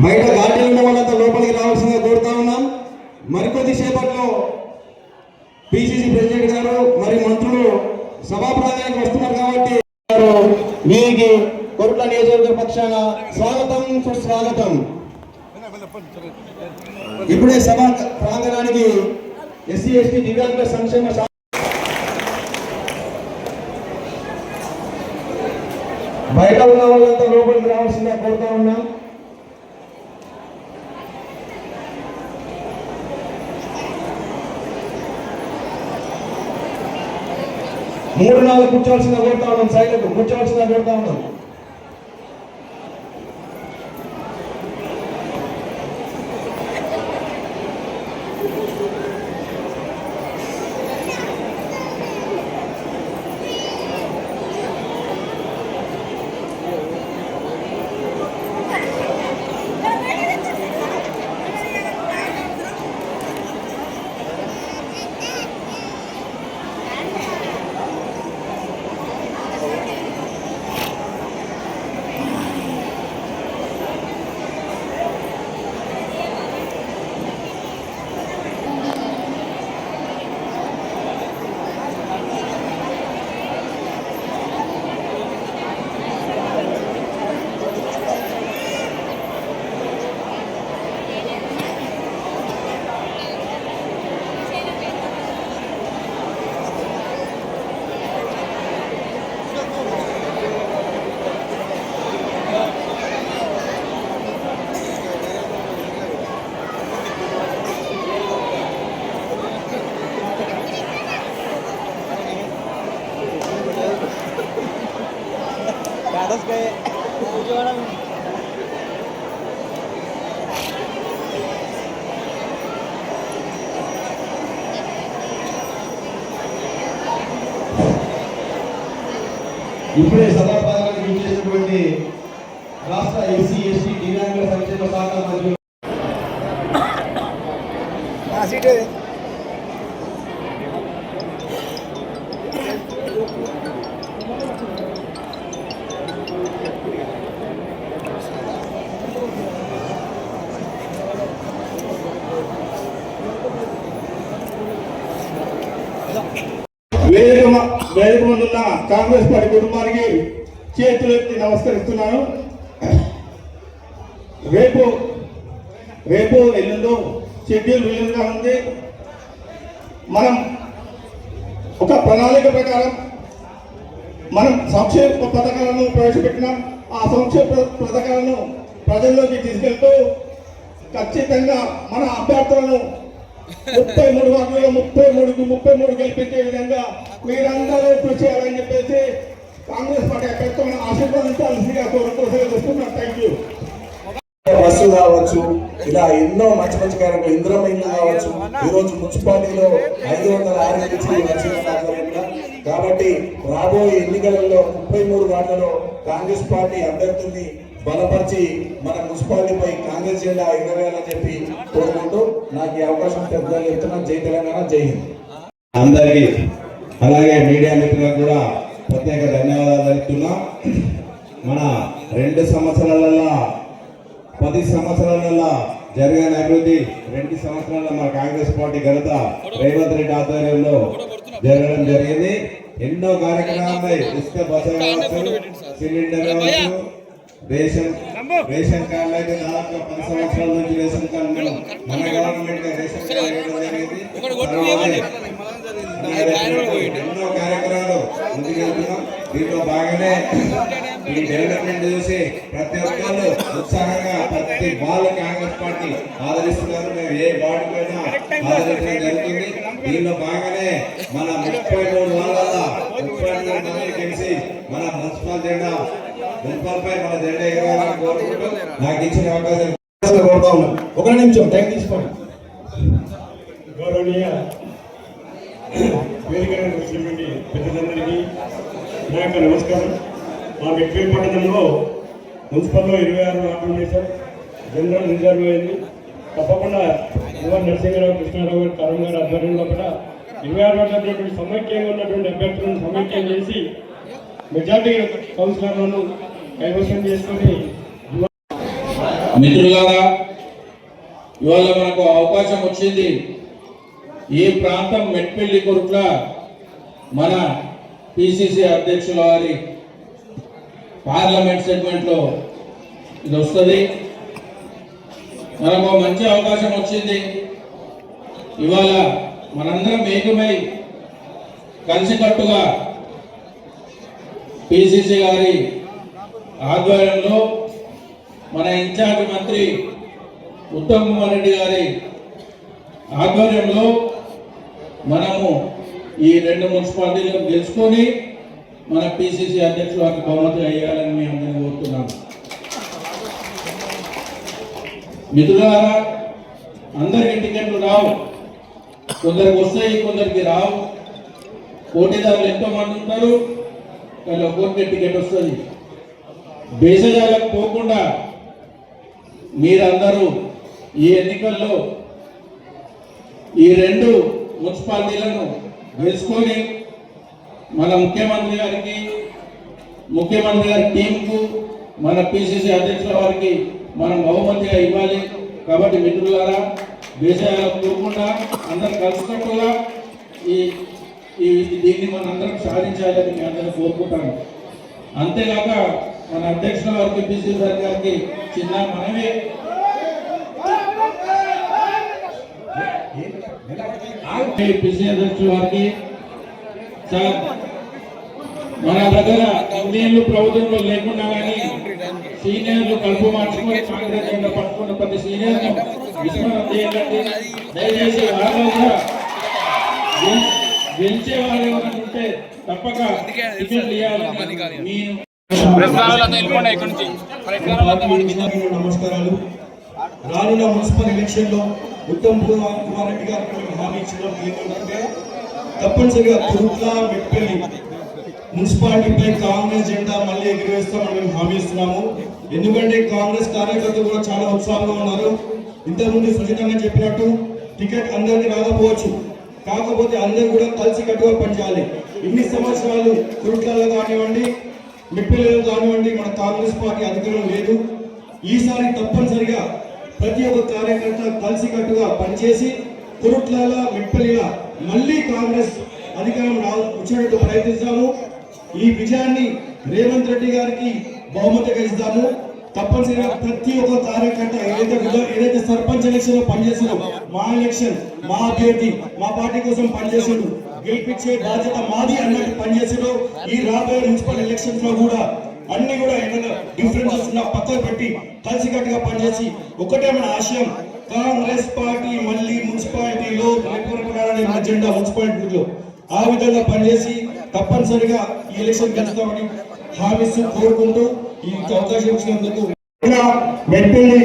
బయట గార్డెన్ ఉన్న వాళ్ళంతా లోపలికి రావాల్సిందిగా కోరుతా ఉన్నాం. మరికొద్ది సేపట్లో పిసిసి ప్రెసిడెంట్ గారు మరి మంత్రులు సభా ప్రాంగణానికి వస్తున్నారు కాబట్టి వీరికి కొరుట్ల నియోజకవర్గ పక్షాన స్వాగతం సుస్వాగతం. ఇప్పుడే సభా ప్రాంగణానికి ఎస్సీ ఎస్టీ దివ్యాంగుల సంక్షేమ బయట ఉన్న వాళ్ళంతా లోపలికి రావాల్సిందిగా కోరుతా ఉన్నాం. మూడు నాలుగు కూర్చోవలసిందిగా కోరుతా ఉన్నాం. సైడ్లకు కూర్చోవలసిందిగా కోరుతా ఉన్నాం. ఇప్పుడే సభాపదానికి విచ్చేసినటువంటి రాష్ట్ర ఎస్సీ ఎస్టీ దివ్యాంగుల సంక్షేమ శాఖ మంత్రులు వేదిక ముందున్న కాంగ్రెస్ పార్టీ కుటుంబానికి చేతులు ఎత్తి నమస్కరిస్తున్నాను. రేపు ఎల్లుండో షెడ్యూల్ విలువగా ఉంది. మనం ఒక ప్రణాళిక ప్రకారం మనం సంక్షేమ పథకాలను ప్రవేశపెట్టినాం. ఆ సంక్షేమ పథకాలను ప్రజల్లోకి తీసుకెళ్తూ ఖచ్చితంగా మన అభ్యర్థులను 33 వార్డులలో 33 గెలిపించే విధంగా మీరందరూ కృషి చేయాలని చెప్పేసి కాంగ్రెస్ పార్టీ అభ్యర్థులను ఆశీర్వదించాల్సిందిగా కోరుకుంటున్నాను. Thank you. బస్సు కావచ్చు, ఇలా ఎన్నో మంచి మంచి కార్యక్రమాలు, ఇంద్రమైన్లు కావచ్చు. ఈరోజు మున్సిపాలిటీలో 506 కాబట్టి రాబోయే ఎన్నికలలో 33 వార్డులలో కాంగ్రెస్ పార్టీ అభ్యర్థుల్ని బలపరిచి మన మున్సిపాలిటీపై కాంగ్రెస్ జెండా ఎగరేయాలని చెప్పి కోరుకుంటూ నాకు ఈ అవకాశం పెద్దలు చెప్తున్నాను. జై తెలంగాణ, జై హింద్. అందరికీ అలాగే మీడియా మిత్రులకు కూడా ప్రత్యేక ధన్యవాదాలు తెలుపుతున్నాం. మన 2 సంవత్సరాలలో 10 సంవత్సరాలలో జరిగిన అభివృద్ధి 2 సంవత్సరాల్లో మన కాంగ్రెస్ పార్టీ ఘనత రేవంత్ రెడ్డి ఆధ్వర్యంలో జరగడం జరిగింది. ఎన్నో కార్యక్రమాలు ఇసుక బస కావచ్చు, సిలిండర్ కావచ్చు, రేషన్ కార్డులు అయితే దాదాపు 10 సంవత్సరాల నుంచి రేషన్ కార్డు మన గవర్నమెంట్ రేషన్ కార్డు ఇవ్వడం జరిగింది. ఎన్నో కార్యక్రమాలు ముందుకెళ్తున్నాం. దీంట్లో బాగానే ఈ డెవలప్మెంట్ చూసి ప్రతి ఒక్కరు ఉత్సాహంగా ప్రతి వాళ్ళు కాంగ్రెస్ పార్టీ ఆదరిస్తున్నారు. మేము ఏ వార్డుకైనా ఆదరించడం జరుగుతుంది. దీనిలో బాగానే మన 33 వాళ్ళ 33 మంది కలిసి మన మున్సిపల్ జెండా మున్సిపల్పై మన జెండా ఎగరాలని కోరుకుంటూ నాకు ఇచ్చిన అవకాశం కోరుతా ఉన్నాం. 1 నిమిషం టైం తీసుకోండి. గౌరవనీయ వేదికగా వచ్చినటువంటి పెద్దలందరికీ నా యొక్క నమస్కారం. మా మెట్పల్లి పట్టణంలో మున్సిపల్లో 26 వార్డులు ఉన్నాయి సార్. జనరల్ రిజర్వ్ అయింది. తప్పకుండా నరసింహరావు, కృష్ణారావు గారు, కరణ్ గారు ఆధ్వర్యంలో కూడా 26 వార్డులు సమైక్యంగా ఉన్నటువంటి అభ్యర్థులను సమైక్యం చేసి మెజార్టీ కౌన్సిలర్లను కైవసం చేసుకొని మిత్రులారా, ఇవాళ మనకు అవకాశం వచ్చింది. ఈ ప్రాంతం మెట్పల్లి కొరుట్ల మన పిసిసి అధ్యక్షుల వారి పార్లమెంట్ సెగ్మెంట్లో ఇది వస్తుంది. మనకు మంచి అవకాశం వచ్చింది. ఇవాళ మనందరం ఏకమై కలిసికట్టుగా పిసిసి గారి ఆధ్వర్యంలో మన ఇన్ఛార్జ్ మంత్రి ఉత్తమ్ కుమార్ రెడ్డి గారి ఆధ్వర్యంలో మనము ఈ 2 మున్సిపాలిటీలను గెలుచుకొని మన పిసిసి అధ్యక్షులు వారికి బహుమతి అయ్యాలని మేము అందరినీ కోరుతున్నాము. మిత్రులారా, అందరికి టికెట్లు రావు, కొందరికి వస్తాయి, కొందరికి రావు. పోటీదారులు ఎంతో మంది ఉంటారు, కానీ ఒక్కొక్కరికి టికెట్ వస్తుంది. బేసజాలకు పోకుండా మీరందరూ ఈ ఎన్నికల్లో ఈ 2 మున్సిపాలిటీలను గెలుచుకొని మన ముఖ్యమంత్రి గారికి, ముఖ్యమంత్రి గారి టీంకు, మన పిసిసి అధ్యక్షుల వారికి మనం బహుమతిగా ఇవ్వాలి. కాబట్టి మిత్రులారా, బేసజాలకు పోకుండా అందరూ కలిసికట్టుగా దీన్ని మన అందరం సాధించాలని మీ అందరూ కోరుకుంటాను. అంతేగాక మన అధ్యక్షుల వారికి, పిసిసి గారికి చిన్న మనమే, పిసిసి అధ్యక్షుల వారికి సార్, మన దగ్గర ఇండియన్లు ప్రభుత్వంలో లేకుండా కానీ సీనియర్లు కలుపు మార్చుకొని కాంగ్రెస్ జెండా పట్టుకున్న ప్రతి సీనియర్ను విస్మరణ చేయాలంటే దయచేసి వాళ్ళు కూడా గెలిచే వాళ్ళు ఉంటే తప్పక టికెట్లు ఇవ్వాలని మీరు నమస్కారాలు. రానున్న మున్సిపల్ ఎలక్షన్ లో ఉత్తమ్ కుమార్ రెడ్డి గారికి హామీ ఇచ్చడం ఏంటంటే తప్పనిసరిగా కొరుట్ల మెట్పల్లి మున్సిపాలిటీపై కాంగ్రెస్ జెండా మళ్ళీ ఎగురవేస్తామని మేము హామీ ఇస్తున్నాము. ఎందుకంటే కాంగ్రెస్ కార్యకర్తలు కూడా చాలా ఉత్సాహంగా ఉన్నారు. ఇంతకుముందు సుచితంగా చెప్పినట్టు టికెట్ అందరికీ రాకపోవచ్చు, కాకపోతే అందరూ కూడా కలిసి కట్టుగా పనిచేయాలి. ఇన్ని సంవత్సరాలు కొరుట్లలో కానివ్వండి, మెట్పల్లిలో కానివ్వండి, మన కాంగ్రెస్ పార్టీ అధికారం లేదు. ఈసారి తప్పనిసరిగా ప్రతి ఒక్క కార్యకర్త కలిసి కట్టుగా పనిచేసి కొరుట్లలో, మెట్పల్లిలో మళ్ళీ కాంగ్రెస్ అధికారం వచ్చేటట్టు ప్రయత్నిస్తాము. ఈ విజయాన్ని రేవంత్ రెడ్డి గారికి బహుమతిగా ఇస్తాము. తప్పనిసరిగా ప్రతి ఒక్క కార్యకర్త ఏదైతే సర్పంచ్ ఎలక్షన్ లో పనిచేసారో, మా ఎలక్షన్, మా అభ్యర్థి, మా పార్టీ కోసం పనిచేసాడు, గెలిపించే బాధ్యత మాది అన్నట్టు పనిచేసాడు. ఈ రాబోయే మున్సిపల్ ఎలక్షన్స్ లో కూడా అన్ని కూడా ఏదైనా డిఫరెన్సెస్ ఉన్న పక్కన పెట్టి కలిసికట్టుగా పనిచేసి ఒకటే మన ఆశయం, కాంగ్రెస్ పార్టీ మళ్ళీ మున్సిపాలిటీలో ఎజెండా మున్సిపాలిటీలో ఆ విధంగా పనిచేసి తప్పనిసరిగా ఈ ఎలక్షన్ గెలుస్తామని హామీస్తూ కోరుకుంటూ ఈ అవకాశం ఇచ్చినందుకు. మెట్పల్లి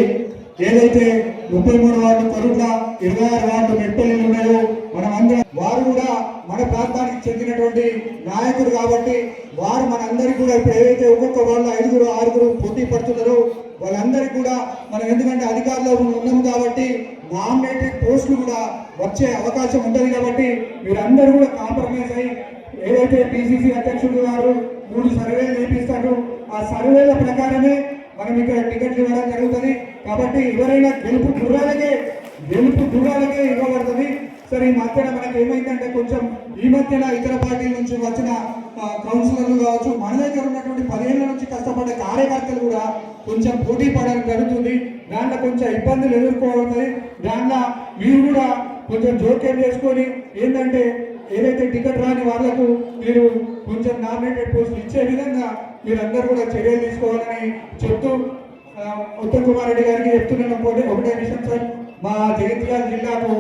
ఏదైతే 33 వార్డు కొరుట్ల, 26 వార్డు మెట్పల్లిలు ఉన్నాయో మనం అందరం, వారు కూడా మన ప్రాంతానికి చెందినటువంటి నాయకుడు కాబట్టి వారు మనందరికీ కూడా ఇప్పుడు ఏదైతే ఒక్కొక్క వాళ్ళు 5, 6 పోటీ పడుతున్నారో వాళ్ళందరికీ కూడా మనం, ఎందుకంటే అధికారంలో ఉన్నాము కాబట్టి నామినేటెడ్ పోస్టులు కూడా వచ్చే అవకాశం ఉంటుంది. కాబట్టి మీరందరూ కూడా కాంప్రమైజ్ అయ్యి ఏదైతే పిసిసి అధ్యక్షుడు గారు 3 సర్వేలు చేపిస్తారు, ఆ సర్వేల ప్రకారమే మనం ఇక్కడ టికెట్లు ఇవ్వడం జరుగుతుంది. కాబట్టి ఎవరైనా గెలుపు దూరాలకే ఇవ్వబడుతుంది. సరే, ఈ మధ్యన మనకి ఏమైందంటే కొంచెం ఈ మధ్యన ఇతర పార్టీల నుంచి వచ్చిన కౌన్సిలర్లు కావచ్చు, మన దగ్గర ఉన్నటువంటి 10 ఏళ్ల నుంచి కష్టపడే కార్యకర్తలు కూడా కొంచెం పోటీ పడడం జరుగుతుంది. దాంట్లో కొంచెం ఇబ్బందులు ఎదుర్కోవాలి. దాంట్లో మీరు కూడా కొంచెం జోక్యం చేసుకొని ఏంటంటే ఏదైతే టికెట్ రాని వాళ్లకు మీరు కొంచెం నామినేటెడ్ పోస్టులు ఇచ్చే విధంగా మీరందరూ కూడా చర్యలు తీసుకోవాలని చెప్తూ ఉత్తమ్ కుమార్ రెడ్డి గారికి చెప్తున్నాను. ఒకటే విషయం సార్, మా జగిత్యాల జిల్లాకు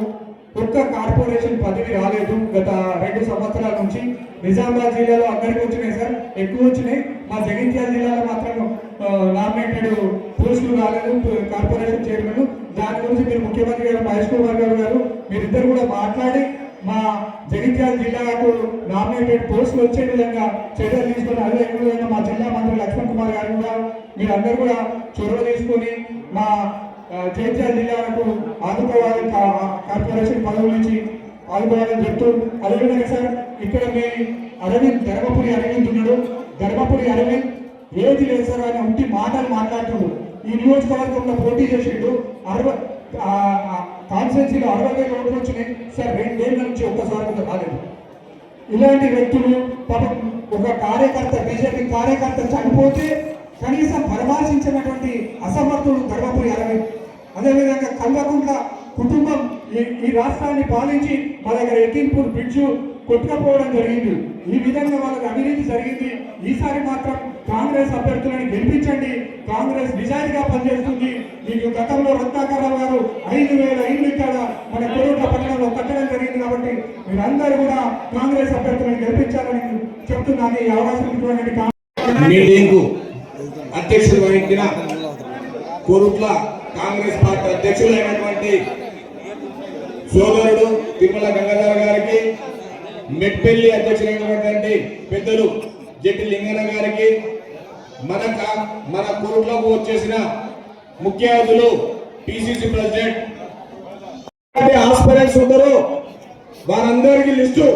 ఒక్క కార్పొరేషన్ పదవి రాలేదు గత 2 సంవత్సరాల నుంచి. నిజామాబాద్ జిల్లాలో అందరికీ వచ్చినాయి సార్, ఎక్కువ వచ్చినాయి. మా జగిత్యాల జిల్లాలో మాత్రం నామినేటెడ్ పోస్టులు రాలేదు, కార్పొరేషన్ చైర్మన్. దాని గురించి మీరు ముఖ్యమంత్రి గారు మహేష్ కుమార్ గారు మీరిద్దరు కూడా మాట్లాడి మా జగిత్యాల జిల్లాకు నామినేటెడ్ పోస్టులు వచ్చే విధంగా చర్యలు తీసుకొని, అదే ఎక్కడైనా మా జిల్లా మంత్రి లక్ష్మణ్ కుమార్ గారు కూడా మీరందరూ కూడా చొరవ తీసుకొని మా జగిత్యాల జిల్లాకు ఆదుకోవాలి, కార్పొరేషన్ పదవుల నుంచి ఆదుకోవాలని చెప్తూ, అదేవిధంగా సార్ ఇక్కడ మీ ధర్మపురి అరవింద్ ఉన్నాడు. ధర్మపురి అరవింద్ ఏది లేదు సార్, ఆయన ఉంటి మాటలు మాట్లాడుతున్నాడు. ఈ నియోజకవర్గంలో పోటీ చేసిండు. 60 కాన్స్టిట్యున్సీలో 60,000 ఓట్లు వచ్చినాయి సార్. 2 ఏళ్ళ నుంచి ఒక్కసారి కూడా కాలేదు. ఇలాంటి వ్యక్తులు పాపం ఒక కార్యకర్త, బీజేపీ కార్యకర్త చనిపోతే కనీసం పరామర్శించినటువంటి అసమర్థుడు ధర్మపురి అరవింద్. అదేవిధంగా కల్వకుంట్ల కుటుంబం ఈ రాష్ట్రాన్ని పాలించి మా దగ్గర ఎకిన్పూర్ బ్రిడ్జ్ కొట్టుకపోవడం జరిగింది. ఈ విధంగా వాళ్ళకి అవినీతి జరిగింది. ఈసారి మాత్రం కాంగ్రెస్ అభ్యర్థులను గెలిపించండి. కాంగ్రెస్ నిజాయితీగా పనిచేస్తుంది. మీకు గతంలో రత్నాకరరావు గారు 5,000 ఇళ్ళు ఇక్కడ మన కొరుట్ల పట్టణంలో కట్టడం జరిగింది. కాబట్టి మీరందరూ కూడా కాంగ్రెస్ అభ్యర్థులను గెలిపించాలని చెప్తున్నాను. ఈ అవకాశం ఇటువంటి మీటింగ్ అధ్యక్షుడు వహించిన కొరుట్ల కాంగ్రెస్ పార్టీ అధ్యక్షులైనటువంటి సోదరుడు తిరుమల గంగాధర గారికి, మెట్పల్లి అధ్యక్షులైనటువంటి పెద్దలు జట్టి లింగన్న గారికి, మన కొరుట్లకు వచ్చేసిన ముఖ్య అతిథులు పిసిసి ప్రెసిడెంట్ ఆస్పిరెంట్స్ ఉంటారు వారందరికీ లిస్టు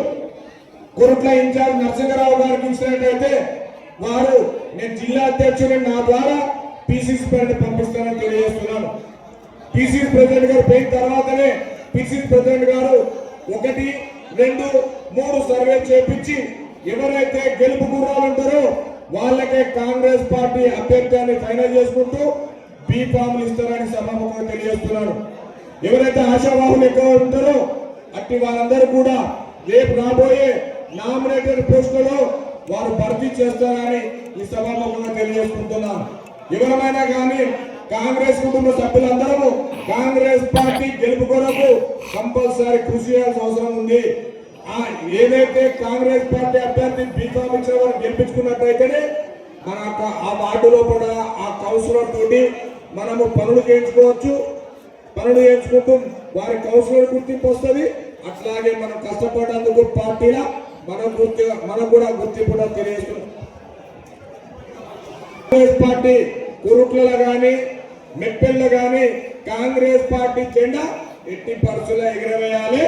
కొరుట్ల ఇన్ఛార్జ్ నరసింహరావు గారికి ఇచ్చినట్టయితే వారు నేను జిల్లా అధ్యక్షుడు నా ద్వారా పిసిసి ప్రెసిడెంట్ పంపిస్తానని తెలియజేస్తున్నాను. పిసిసి ప్రెసిడెంట్ గారు పోయిన తర్వాతనే పిసిసి ప్రెసిడెంట్ గారు 1, 2, 3 సర్వే చేపించి ఎవరైతే గెలుపు గుర్రాలు ఉంటారో వాళ్ళకే కాంగ్రెస్ పార్టీ అభ్యర్థాన్ని ఫైనల్ చేసుకుంటూ బీఫామ్లు ఇస్తారని సభాముఖంగా తెలియజేస్తున్నారు. ఎవరైతే ఆశావాహులు ఎక్కువ ఉంటారో అట్టి వారందరూ కూడా రేపు రాబోయే నామినేటెడ్ పోస్టులలో వారు భర్తీ చేస్తారని ఈ సభాముఖంగా తెలియజేసుకుంటున్నాం. ఎవరైనా కానీ కాంగ్రెస్ కుటుంబ సభ్యులందరూ కాంగ్రెస్ పార్టీ గెలుపు కొరకు కంపల్సరీ కృషి చేయాల్సిన అవసరం ఉంది. ఏదైతే కాంగ్రెస్ పార్టీ అభ్యర్థి బీఫామ్ ఇచ్చిన వారు గెలిపించుకున్నట్టయితేనే మన ఆ వార్డులో కూడా ఆ కౌన్సిలర్ తోటి మనము పనులు చేయించుకోవచ్చు. పనులు చేయించుకుంటూ వారి కౌన్సిలర్ గుర్తింపు వస్తుంది. అట్లాగే మనం కష్టపడేందుకు పార్టీల మనం కూడా గుర్తింపు తెలియజేస్తున్నాం. కాంగ్రెస్ పార్టీ కురుట్లలో కానీ మెట్పల్లిలో కానీ కాంగ్రెస్ పార్టీ జెండా ఎట్టి పరిస్థితుల్లో ఎగరవేయాలి.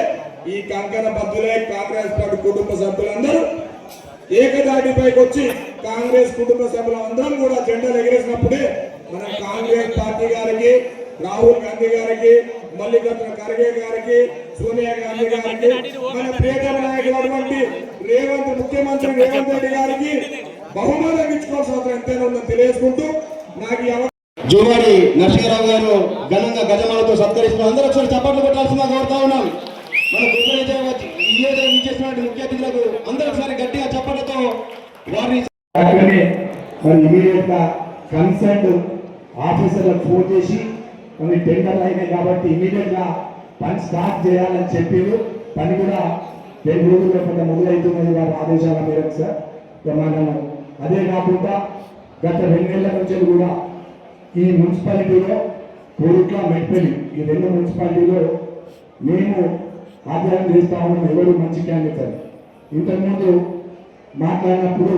ఈ కంకణ బద్దులే కాంగ్రెస్ పార్టీ కుటుంబ సభ్యులందరూ ఏకదాటిపైకి వచ్చి కాంగ్రెస్ కుటుంబ సభ్యులందరం కూడా జెండాలు ఎగరేసినప్పుడే మనం కాంగ్రెస్ పార్టీ గారికి, రాహుల్ గాంధీ గారికి, మల్లికార్జున ఖర్గే గారికి, సోనియా గాంధీ గారికి, మన ప్రియతమ నాయకులైనటువంటి ముఖ్యమంత్రి రేవంత్ రెడ్డి గారికి బహుమానం ఇచ్చుకోవాల్సిన అవసరం ఎంతైనా ఉందని తెలియజేసుకుంటూ నాకు జోవాడి నరసింహరావు గారు ఘనంగా గజమాలతో సత్కరిస్తున్నారు. అందరూ ఒకసారి చప్పట్లు కొట్టాల్సిందిగా కోరుతా ఉన్నాం. మన చేసినటువంటి ముఖ్య అతిథులకు అందరూ ఒకసారి గట్టిగా చప్పట్లతో వారిని మరి ఇమీడియట్ గా కన్సర్న్ ఆఫీసర్లకు ఫోన్ చేసి కొన్ని టెండర్లు అయినాయి కాబట్టి ఇమీడియట్ గా పని స్టార్ట్ చేయాలని చెప్పిండు. పని కూడా 2 రోజుల్లో కొంత మొదలవుతున్నది వారి ఆదేశాల మేరకు సార్. మనము అదే కాకుండా గత 2 నెలల నుంచి కూడా ఈ మున్సిపాలిటీలో కొరుట్ల, మెట్పల్లి ఈ 2 మున్సిపాలిటీలో మేము ఆధ్వర్యం చేస్తా ఉన్నాం. ఎవరు మంచి క్యాండిడేట్ అని ఇంతకుముందు మాట్లాడినప్పుడు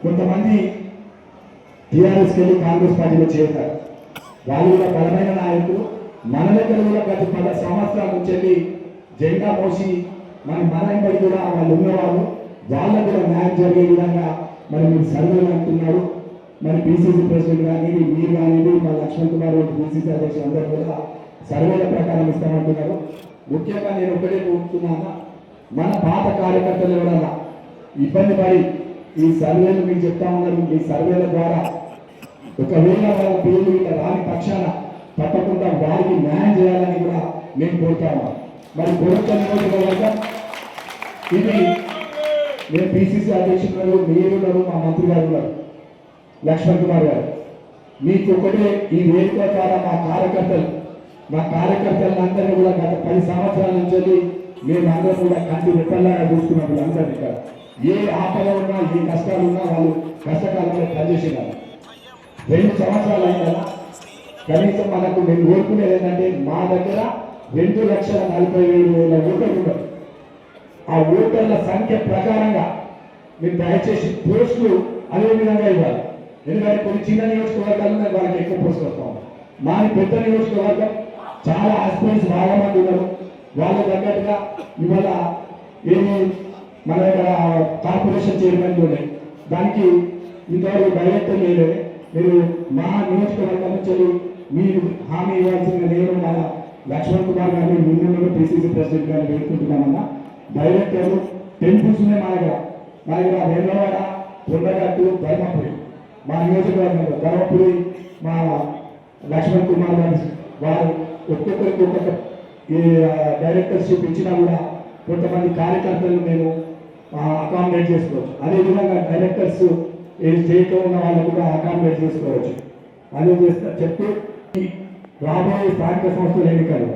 కొంతమంది టీఆర్ఎస్కి వెళ్ళి కాంగ్రెస్ పార్టీలో చేరుతారు. వాళ్ళు కూడా బలమైన నాయకులు. మన దగ్గర కూడా గత 10 సంవత్సరాల నుంచి వెళ్ళి జెండా మోసి మన ఇంబడి కూడా వాళ్ళు ఉన్నవాళ్ళు. వాళ్ళకు కూడా న్యాయం జరిగే విధంగా మరి మీరు సర్వేలు అంటున్నారు. మరి పిసిసి ప్రెసిడెంట్ కానీ మీరు కానీ మా లక్ష్మణ్ కుమార్ పిసిసి అధ్యక్షులు అందరూ కూడా సర్వేల ప్రకారం ఇస్తామంటున్నారు. ముఖ్యంగా నేను ఒకటే కోరుతున్నాను, మన పాత కార్యకర్తలు ఎవరన్నా ఇబ్బంది పడి ఈ సర్వేలు మీకు చెప్తా ఉన్నారు. ఈ సర్వేల ద్వారా ఒకవేళ వాళ్ళ పేర్లు ఇట్లా రాని పక్షాన తప్పకుండా వారికి న్యాయం చేయాలని కూడా నేను కోరుతాను. మరి కొరుట్ల నియోజకవర్గం ఇది నేను పిసిసి అధ్యక్షులు మీరున్నారు, మా మంత్రి గారు ఉన్నారు, లక్ష్మణ్ కుమార్ గారు. మీకు ఒకటే ఈ వేదిక ద్వారా మా కార్యకర్తలందరినీ కూడా గత 10 సంవత్సరాల నుంచి మేము అందరూ కూడా కంటి రెప్పల్లాగా చూసుకున్నాం. అందరినీ కూడా ఏ ఆపద ఉన్నా ఏ కష్టాలు ఉన్నా వాళ్ళు కష్టకాలంలో పనిచేసేవారు. 2 సంవత్సరాలు అయిన కదా కనీసం మనకు మేము కోరుకునేది ఏంటంటే మా దగ్గర 2,40,000 ఓటర్లు ఉన్నారు. ఆ ఓటర్ల సంఖ్య ప్రకారంగా మీరు దయచేసి పోస్టులు అదే విధంగా ఇవ్వాలి. ఎందుకంటే కొన్ని చిన్న నియోజకవర్గాలు వాళ్ళకి ఎక్కువ పోస్టులు వస్తాం. మా పెద్ద నియోజకవర్గం చాలా ఆస్పిరెంట్స్ బాగా మంది ఉన్నారు. వాళ్ళ తగ్గట్టుగా ఇవాళ ఏమి మన దగ్గర కార్పొరేషన్ చైర్మన్లు ఉన్నాయి. దానికి ఇంతవరకు డైరెక్టర్ లేదు. మీరు మా నియోజకవర్గం నుంచి మీరు హామీ ఇవ్వాల్సిన నేను మన లక్ష్మణ్ కుమార్ గారిని నిన్న పిసిసి ప్రెసిడెంట్ గారిని వేడుకుంటున్నామన్నా. డైరెక్టర్లు టెంపుల్స్ ఉన్నాయి మా దగ్గర వేమవాడ, కొండగట్టు, ధర్మపురి. మా నియోజకవర్గంలో ధర్మపురి మా లక్ష్మణ్ కుమార్ గారు వారు ఒక్కొక్కరికి ఒక్కొక్క డైరెక్టర్షిప్ ఇచ్చినా కూడా కొంతమంది కార్యకర్తలు మేము అకామిడేట్ చేసుకోవచ్చు. అదేవిధంగా డైరెక్టర్స్ స్టేట్లో ఉన్న వాళ్ళు కూడా అకామిడేట్ చేసుకోవచ్చు. అదే చెప్తూ రాబోయే స్థానిక సంస్థల ఎన్నికలు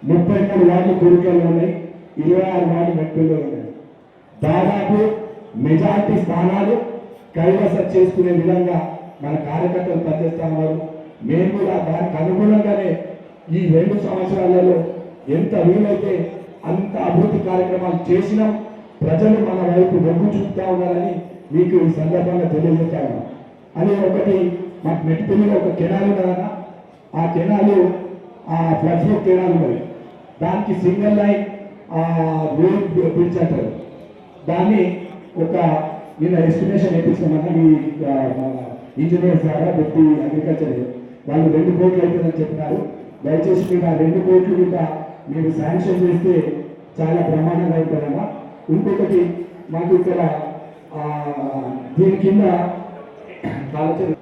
33 వార్డులు కోరికల్లో ఉన్నాయి, 26 వార్డులు మెట్పల్లిలో ఉన్నాయి. దాదాపు మెజార్టీ స్థానాలు కైవసం చేసుకునే విధంగా మన కార్యకర్తలు పనిచేస్తా ఉన్నారు. మేము కూడా దానికి అనుగుణంగానే ఈ 2 సంవత్సరాలలో ఎంత వీలైతే అంత అభివృద్ధి కార్యక్రమాలు చేసినాం. ప్రజలు మన వైపు మొగ్గు చూపుతా ఉన్నారని మీకు ఈ సందర్భంగా తెలియజేస్తాను. అది ఒకటి మాకు మెట్టిపల్లిలో ఒక కెనాల్ ఉన్నదన్న, ఆ కెనాలు ఫ్లడ్ ఫ్లో కెనాల్ ఉన్నది. దానికి సింగిల్ లైన్ రోడ్ బ్రిడ్జ్ అంటారు. దాన్ని ఒక నిన్న ఎస్టిమేషన్ వేపిస్తామన్నా మీ ఇంజనీర్స్ ద్వారా పెట్టి అగ్రికల్చర్ వాళ్ళు 2 కోట్లు అవుతుందని చెప్పినారు. దయచేసి మీరు ఆ 2 కోట్లు కూడా మీరు శాంక్షన్ చేస్తే చాలా బ్రహ్మాండంగా ఉంటుందమ్మా. ఇంకొకటి మాకు ఇక్కడ దీని కింద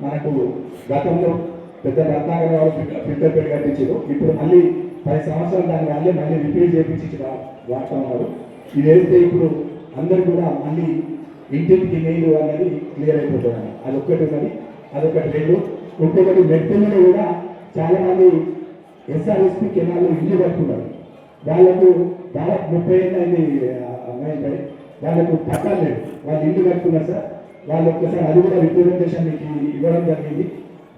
మనకు గతంలో పెద్ద రత్నాకర్ గారు ఫిల్టర్ పెట్టి కట్టించారు. ఇప్పుడు మళ్ళీ 10 సంవత్సరాలు దాన్ని మళ్ళీ రిపేర్ చేయించి వాడుతూ ఉన్నారు. ఇది వేస్తే ఇప్పుడు అందరు కూడా మళ్ళీ ఇంటింటికి నీళ్ళు అనేది క్లియర్ అయిపోతుంది. అదొక్కటి ఉన్నది, అదొకటి 2. ఇంకొకటి మెట్పల్లిలో కూడా చాలా మంది ఎస్ఆర్ఎస్పీ కెనాల్లో ఇల్లు కట్టుకున్నారు. వాళ్ళకు దాదాపు 30 ఏళ్ళు అయింది అమ్మాయి, వాళ్ళకు పట్టాలు లేదు, వాళ్ళు ఇల్లు కట్టుకున్నారు సార్. వాళ్ళు ఒక్కసారి అది కూడా రిప్రజెంటేషన్ మీకు ఇవ్వడం జరిగింది.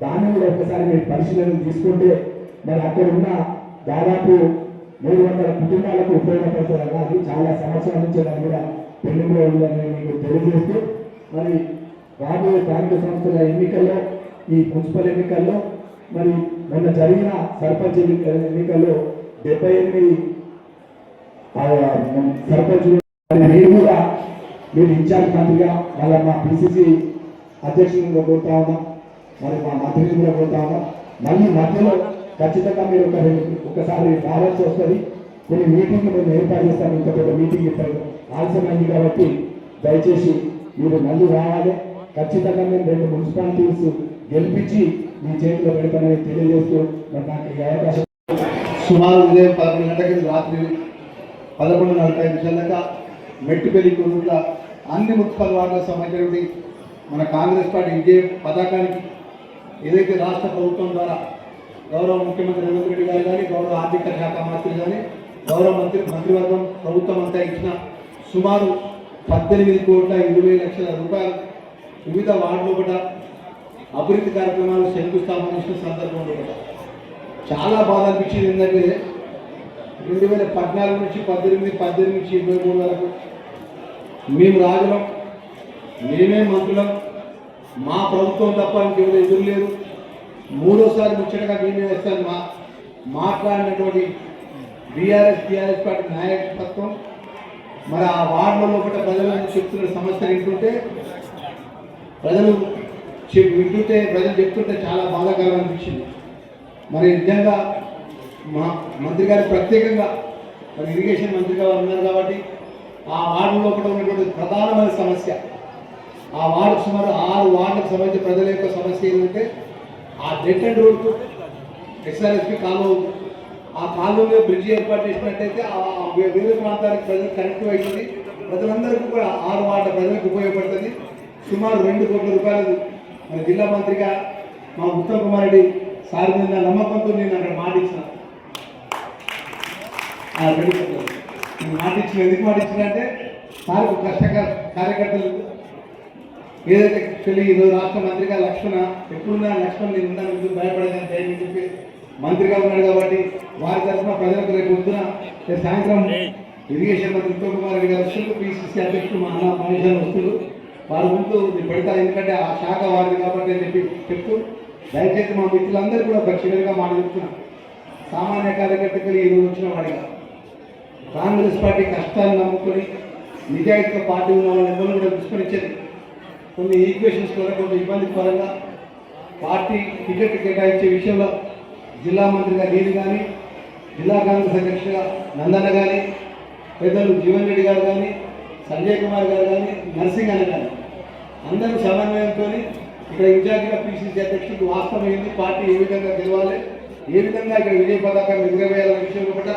దాన్ని కూడా ఒక్కసారి మీరు పరిశీలన తీసుకుంటే మరి అక్కడ ఉన్న దాదాపు 300 కుటుంబాలకు ఉపయోగపడుతుంది. అది చాలా సంవత్సరాల నుంచి దాన్ని కూడా పెళ్లిలో ఉందని మీకు తెలియజేస్తూ మరి రాబోయే స్థానిక సంస్థల ఎన్నికల్లో ఈ మున్సిపల్ ఎన్నికల్లో మరి మొన్న జరిగిన సర్పంచ్ ఎన్నికల్లో 78 సర్పంచులు మీరు కూడా మీరు ఇన్ఛార్జ్ మంత్రిగా వాళ్ళ మా పిసిసి అధ్యక్షులను కోరుతా ఉన్నాం, మరి మా మంత్రిని కూడా కోరుతా ఉన్నాం. మళ్ళీ మధ్యలో ఖచ్చితంగా మీరు ఒకసారి రావాల్సి వస్తుంది. కొన్ని మీటింగ్లు మేము ఏర్పాటు చేస్తాము. ఇంకొక మీటింగ్ ఇప్పుడు ఆలస్యమైంది కాబట్టి దయచేసి మీరు మళ్ళీ రావాలి. ఖచ్చితంగా మేము 2 మున్సిపాలిటీస్ గెలిపించి మీ చేతిలో పెడతామని తెలియజేస్తూ మరి నాకు ఈ అవకాశం. సుమారు ఉదయం 11 గంటలకి రాత్రి 11:45 దాకా మెట్టిపల్లి కుటుంబ అన్ని మున్సిపల్ వార్డులకు సంబంధించినటువంటి మన కాంగ్రెస్ పార్టీ విజయ పతాకానికి ఏదైతే రాష్ట్ర ప్రభుత్వం ద్వారా గౌరవ ముఖ్యమంత్రి రేవంత్ రెడ్డి గారు కానీ, గౌరవ ఆర్థిక శాఖ మంత్రి కానీ, గౌరవ మంత్రివర్గం ప్రభుత్వం అంతా ఇచ్చిన సుమారు 18,20,00,000 రూపాయలు వివిధ వార్డులో కూడా అభివృద్ధి కార్యక్రమాలు శంకుస్థాపన చేసిన సందర్భంలో కూడా చాలా బాధ అనిపించింది. ఏంటంటే 2014 నుంచి 18 నుంచి 23 వరకు మేము రాజులం, మేమే మంత్రులం, మా ప్రభుత్వం తప్ప ఇంకెవరు ఎదురు లేరు. 3వసారి ముచ్చటగా నేనే వేస్తాను మాట్లాడినటువంటి టీఆర్ఎస్ పార్టీ నాయకత్వం మరి ఆ వార్డులలో కూడా ప్రజల చెప్తున్న సమస్యలు వింటుంటే ప్రజలు చెప్తుంటే చాలా బాధాకరం అనిపించింది. మరి నిజంగా మా మంత్రి గారు ప్రత్యేకంగా మరి ఇరిగేషన్ మంత్రిగా ఉన్నారు కాబట్టి ఆ వార్డులో కూడా ఉన్నటువంటి ప్రధానమైన సమస్య, ఆ వార్డు సుమారు 6 వార్డులకు సంబంధించిన ప్రజల యొక్క సమస్య ఏంటంటే ఆ డెడ్ అండ్ రోడ్కు ఎస్ఆర్ఎస్పీ కాలువ, ఆ కాలువలో బ్రిడ్జి ఏర్పాటు చేసినట్టయితే ఆ వేరే ప్రాంతానికి ప్రజలు కనెక్టివ్ అవుతుంది. ప్రజలందరికీ కూడా 6 వార్డుల ప్రజలకు ఉపయోగపడుతుంది. సుమారు 2 కోట్ల రూపాయలు మన జిల్లా మంత్రిగా మా ఉత్తమ్ కుమార్ రెడ్డి సార్ మీద నమ్మకంతో నేను అక్కడ మాటిచ్చిన ఎందుకు మాటిచ్చినంటే సార్ కార్యకర్తలు ఏదైతే ఈరోజు రాష్ట్ర మంత్రిగా లక్ష్మణ ఎప్పుడున్నా లక్ష్మణ్ నేను ఉన్నాను భయపడేదని ధైర్యం చెప్పి మంత్రిగా ఉన్నాడు కాబట్టి వారి తరఫున ప్రజలకు రేపు పొద్దున సాయంత్రం ఇరిగేషన్ మంత్రి ఉత్తమ్ కుమార్ రెడ్డి గారు వస్తున్నారు, పిసిసి అధ్యక్షుడు మా అన్న మహేశ్వర్ వస్తున్నారు, వారి ముందు పెడతారు. ఎందుకంటే ఆ శాఖ వారిది కాబట్టి అని చెప్తూ దయచేసి మా మిత్రులందరూ కూడా ఒక చివరిగా మాట చెప్తున్నాం. సామాన్య కార్యకర్తలు ఈరోజు వచ్చిన వాడిగా కాంగ్రెస్ పార్టీ కష్టాన్ని నమ్ముకొని నిజాయితీగా పార్టీ ఉన్న వాళ్ళ ఎవరు కూడా విస్మరించేది కొన్ని ఈక్వేషన్స్ కూడా కొంత ఇబ్బంది పరంగా పార్టీ టికెట్ కేటాయించే విషయంలో జిల్లా మంత్రిగా నేను కానీ, జిల్లా కాంగ్రెస్ అధ్యక్షుడిగా నందన్న కానీ, పెద్దలు జీవన్ రెడ్డి గారు కానీ, సంజయ్ కుమార్ గారు కానీ, నర్సింగ్ అన్న కానీ అందరూ సమన్వయంతో ఇక్కడ ఇన్ఛార్జిగా పిసిసి అధ్యక్షుడికి వాస్తవమైంది. పార్టీ ఏ విధంగా గెలవాలి, ఏ విధంగా ఇక్కడ విజయ పతాకాన్ని ఎగురవేయాలనే విషయంలో కూడా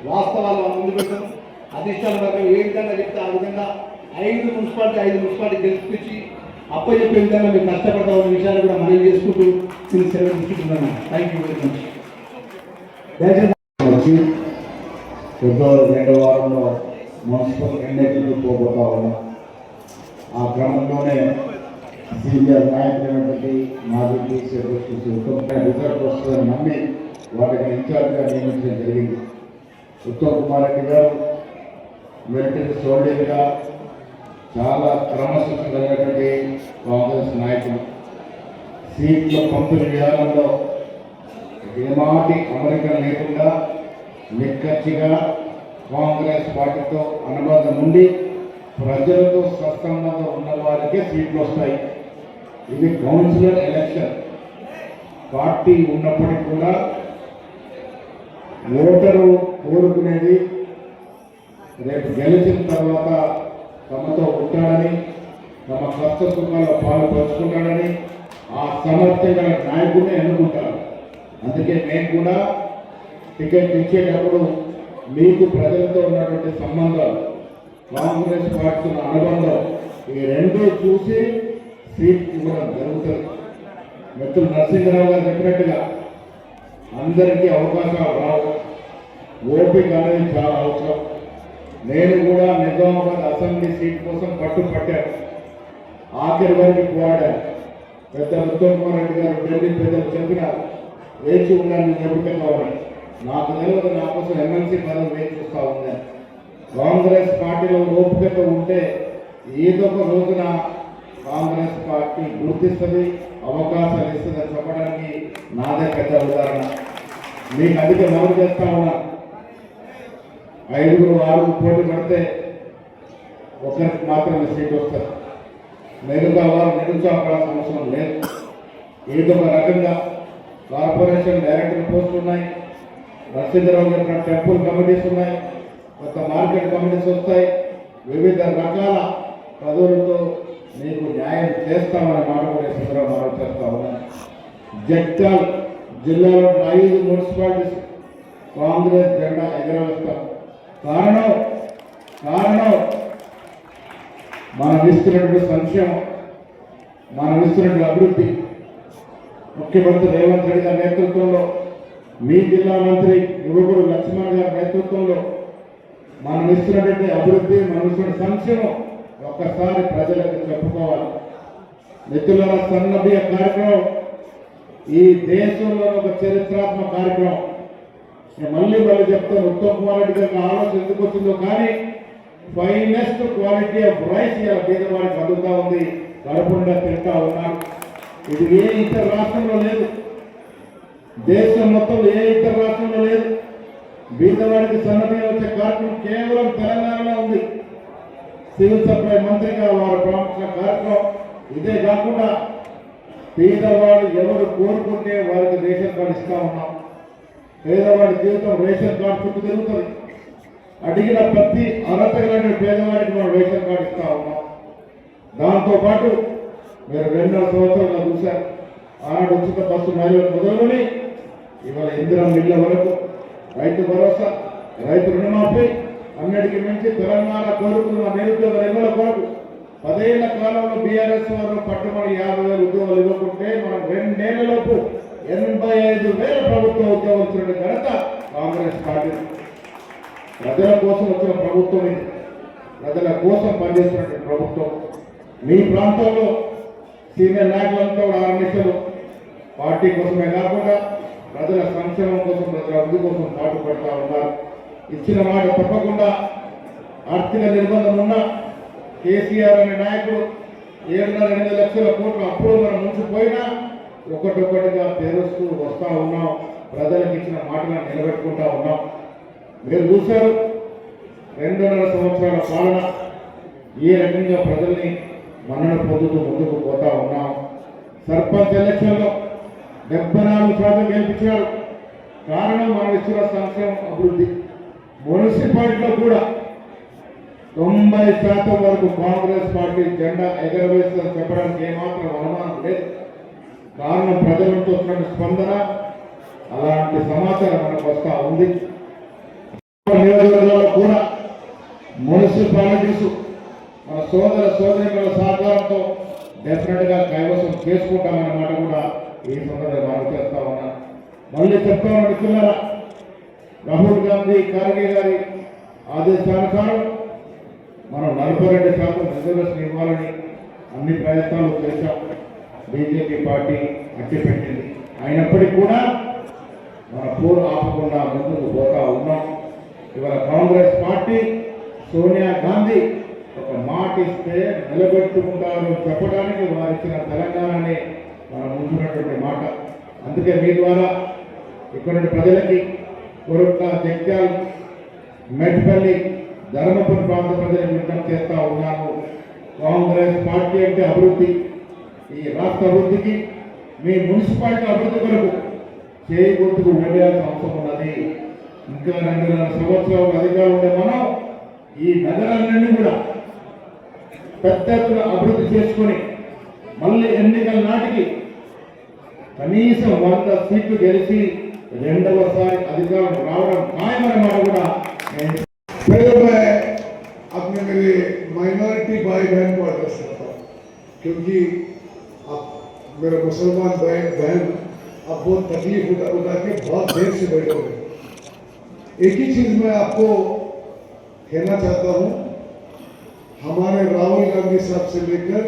వాస్తవాలు మనం ముందు పెట్టాం. అధిష్టాన వర్గం ఏ విధంగా చెప్తే ఆ విధంగా 5 మున్సిపాలిటీ గెలిపించి అప్పచెప్పే విధంగా మీరు కష్టపడతామన్న విషయాన్ని కూడా మనం చేసుకుంటూ నేను సెలవు తీసుకుంటున్నాను. Thank you very much. వచ్చి ఫిబ్రవరి 2వ వారంలో మున్సిపల్ ఎన్నికలకు పోబోతా ఉన్నాం. ఆ క్రమంలోనే సీనియర్ నాయకులైనటువంటి మాజీ టీసీ రిజల్ట్ వస్తుందని నమ్మి వాటికి ఇన్ఛార్జ్గా నియమించడం జరిగింది. ఉత్తమ్ కుమార్ రెడ్డి గారు మిలిటరీ సోల్జర్గా చాలా క్రమశిక్షణ కలిగినటువంటి కాంగ్రెస్ నాయకులు. సీట్ల పంపిణీ విధానంలో ఏమాటి అమరిక లేకుండా నిక్కచ్చిగా కాంగ్రెస్ పార్టీతో అనుబంధం ఉండి ప్రజలతో సత్సంబంధం ఉన్న వారికే సీట్లు వస్తాయి. ఇది కౌన్సిలర్ ఎలక్షన్. పార్టీ ఉన్నప్పటికీ కూడా ఓటరు కోరుకునేది రేపు గెలిచిన తర్వాత తమతో ఉంటాడని, తమ కష్ట సుఖాల్లో పాలు పంచుకుంటాడని ఆ సమర్థ్య గల నాయకుడిని ఎన్నుకుంటారు. అందుకే మేము కూడా టికెట్ ఇచ్చేటప్పుడు మీకు ప్రజలతో ఉన్నటువంటి సంబంధాలు, కాంగ్రెస్ పార్టీతో అనుబంధం, ఈ రెండూ చూసి సీట్ ఇవ్వడం జరుగుతుంది. మిత్రులు నరసింహరావు గారు చెప్పినట్టుగా అందరికీ అవకాశాలు రావు. ఓపిక అనేది చాలా అవసరం. నేను కూడా నిజామాబాద్ అసెంబ్లీ సీట్ కోసం పట్టుపట్టాను. ఆఖరి వరకు పోరాడాను. పెద్ద ఉత్తమ్ కుమార్ రెడ్డి గారు ఢిల్లీ పెద్దలు చెప్పిన వేచి ఉండాలని ఎప్పుడు కావాలి. నాకు తెలియదు, నా కోసం ఎమ్మెల్సీ పదవి వేచి చూస్తూ ఉందని. కాంగ్రెస్ పార్టీలో ఓపికత ఉంటే ఏదో ఒక రోజున కాంగ్రెస్ పార్టీ గుర్తిస్తుంది, అవకాశాలు ఇస్తుందని చెప్పడానికి నాదే పెద్ద ఉదాహరణ. మీకు అధిక నమోదు చేస్తా ఉన్నా. 5 6 పోటీ పడితే ఒకరికి మాత్రమే సీట్ వస్తారు. మిగతా వారు నిరుత్సాహపడాల్సిన అవసరం లేదు. ఏదో ఒక రకంగా కార్పొరేషన్ డైరెక్టర్ పోస్టులు ఉన్నాయి, నరసింహరావు గారి టెంపుల్ కమిటీస్ ఉన్నాయి, కొత్త మార్కెట్ కమిటీస్ వస్తాయి. వివిధ రకాల పదవులతో మీకు న్యాయం చేస్తామనే మాట కూడా సందర్భంగా మనం చేస్తా ఉన్నాం. జగిత్యాల జిల్లాలో 5 మున్సిపాలిటీస్ కాంగ్రెస్ జెండా ఎగరవేస్తాం. కారణం మనం ఇస్తున్నటువంటి సంక్షేమం, మనం ఇస్తున్నటువంటి అభివృద్ధి. ముఖ్యమంత్రి రేవంత్ రెడ్డి గారి నేతృత్వంలో, మీ జిల్లా మంత్రి యువకుడు లక్ష్మణ్ గారి నేతృత్వంలో మనం ఇస్తున్నటువంటి అభివృద్ధి, మనం ఇస్తున్న సంక్షేమం ఒక్కసారి ప్రజలకు చెప్పుకోవాలి. మిత్రుల సన్నబియ్య కార్యక్రమం ఈ దేశంలో ఒక చరిత్రాత్మక కార్యక్రమం. నేను మళ్ళీ చెప్తాను, ఉత్తమ్ కుమార్ రెడ్డి గారికి ఆలోచన ఎందుకు వచ్చిందో కానీ ఫైనెస్ట్ క్వాలిటీ ఆఫ్ రైస్ ఇలా పేదవాడికి అందుతా ఉంది, కడుపుండా తింటా ఉన్నారు. ఇది ఏ ఇతర రాష్ట్రంలో లేదు, దేశం మొత్తం ఏ ఇతర రాష్ట్రంలో లేదు. బీదవాడికి సన్నబియ్యం వచ్చే కార్యక్రమం కేవలం తెలంగాణలో ఉంది. సివిల్ సప్లై మంత్రిగా వారు ప్రారంభించిన కార్యక్రమం ఇదే కాకుండా పేదవాడు ఎవరు కోరుకుంటే వారికి రేషన్ కార్డు ఇస్తా ఉన్నాం. పేదవాడి జీవితం రేషన్ కార్డు చుట్టూ తిరుగుతుంది. అడిగిన ప్రతి అర్హత కలిగిన పేదవాడికి మనం రేషన్ కార్డు ఇస్తా ఉన్నాం. దాంతోపాటు మీరు 2.5 సంవత్సరాలు చూశారు. ఆనాడు ఉచిత బస్సు మహిళలు మొదలుకొని ఇవాళ ఇందిరా మిల్ల వరకు, రైతు భరోసా, రైతు రుణమాఫీ, అన్నిటికీ మించి తెలంగాణ కోరుకున్న నిరుద్యోగ రంగుల కొరకు 10 ఏళ్ల కాలంలో బీఆర్ఎస్ వారు పట్టుమని 50,000 ఉద్యోగాలు ఇవ్వకుంటే మనం 2 ఏళ్లలోపు 85,000 ప్రభుత్వ ఉద్యోగాలు వచ్చిన ఘనత కాంగ్రెస్ పార్టీ. ప్రజల కోసం వచ్చిన ప్రభుత్వం ఇది, ప్రజల కోసం పనిచేస్తున్నటువంటి ప్రభుత్వం. మీ ప్రాంతంలో సీనియర్ నాయకులంతా కూడా 6 నిమిషాలు పార్టీ కోసమే కాకుండా ప్రజల సంక్షేమం కోసం, ప్రజల అభివృద్ధి కోసం పాటుపడతా ఉన్నారు. ఇచ్చిన మాట తప్పకుండా ఆర్థిక నిర్బంధం ఉన్న కేసీఆర్ అనే నాయకుడు 7.5 లక్షల కోట్ల అప్పులు మనం ముంచిపోయినా ఒక్కటొక్కటిగా తెరుస్తూ వస్తూ ఉన్నాం. ప్రజలకు ఇచ్చిన మాటలను నిలబెట్టుకుంటా ఉన్నాం. మీరు చూశారు 2.5 సంవత్సరాల పాలన ఏ రకంగా ప్రజల్ని మన్నన పొందుతూ ముందుకు పోతా ఉన్నాం. సర్పంచ్ ఎలక్షన్లో 74% గెలిపించారు. కారణం మనం ఇచ్చిన సంక్షేమ అభివృద్ధి. మున్సిపాలిటీలో కూడా 90% వరకు కాంగ్రెస్ పార్టీ జెండా ఎగరవేస్తుందని చెప్పడానికి ఏమాత్రం అనుమానం లేదు. కారణం ప్రజల నుంచి వచ్చిన స్పందన, అలాంటి సమాచారం మనకు వస్తూ ఉంది. నియోజకవర్గాల్లో కూడా మున్సిపాలిటీస్ మన సోదర సోదరుల సహకారంతో డెఫినెట్గా కైవసం చేసుకుంటామన్నమాట కూడా ఈ సందర్భంగా మనం చేస్తా ఉన్నాం. మళ్ళీ చెప్తా ఉన్న మిత్రులారా, రాహుల్ గాంధీ ఖార్గే గారి ఆదేశానుసారం మనం 42% రిజర్వేషన్ ఇవ్వాలని అన్ని ప్రయత్నాలు చేశాం. బీజేపీ పార్టీ అట్టిపెట్టింది. అయినప్పటికీ కూడా మన పోరు ఆపకుండా ముందుకు పోతా ఉన్నాం. ఇవాళ కాంగ్రెస్ పార్టీ సోనియా గాంధీ ఒక మాట ఇస్తే నిలబెట్టుకుంటారని చెప్పడానికి వారు ఇచ్చిన తెలంగాణని మనం ముందున్నటువంటి మాట. అందుకే మీ ద్వారా ఇక్కడ ప్రజలకి కొరట్ల, జగిత్యాల, మెట్పల్లి, ధర్మపురి ప్రాంత ప్రజలకు విజ్ఞప్తి చేస్తా ఉన్నాను. కాంగ్రెస్ పార్టీ అంటే అభివృద్ధి. ఈ రాష్ట్ర అభివృద్ధికి, మీ మున్సిపాలిటీ అభివృద్ధి కొరకు చేయి గుర్తుకు వెళ్ళాల్సిన అవసరం ఉన్నది. ఇంకా 2.5 సంవత్సరాలు అధికారులు ఉండే మనం ఈ నగరాలన్నీ కూడా పెద్ద ఎత్తున అభివృద్ధి చేసుకొని మళ్ళీ ఎన్నికల నాటికి కనీసం 100 సీట్లు గెలిచి 2వసారి అధికారం రావడం ఖాయమన్నమాట కూడా నేను पहले मैं अपने मेरे माइनॉरिटी भाई बहन को एड्रेस करता हूँ, क्योंकि अब मेरे मुसलमान बहन अब बहुत तकलीफ उठा के बहुत देर से बैठे हुए। एक ही चीज मैं आपको कहना चाहता हूँ, हमारे राहुल गांधी साहब से लेकर